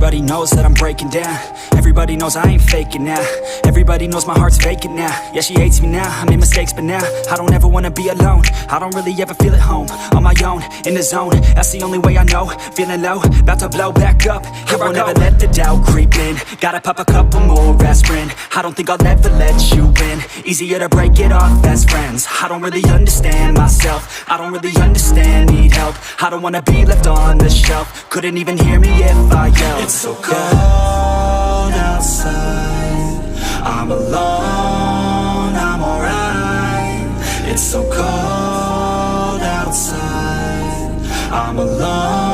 Everybody knows that I'm breaking down. Everybody knows I ain't faking now. Everybody knows my heart's vacant now. Yeah, she hates me now, I made mistakes but now I don't ever wanna be alone. I don't really ever feel at home. On my own, in the zone, that's the only way I know. Feeling low, about to blow back up. Here I won't ever let the doubt creep in. Gotta pop a couple more aspirin. I don't think I'll ever let you in. Easier to break it off best friends. I don't really understand myself. I don't really understand, need help. I don't wanna be left on the shelf. Couldn't even hear me if I yelled. It's so cold outside, I'm alone, I'm alright. It's so cold outside, I'm alone.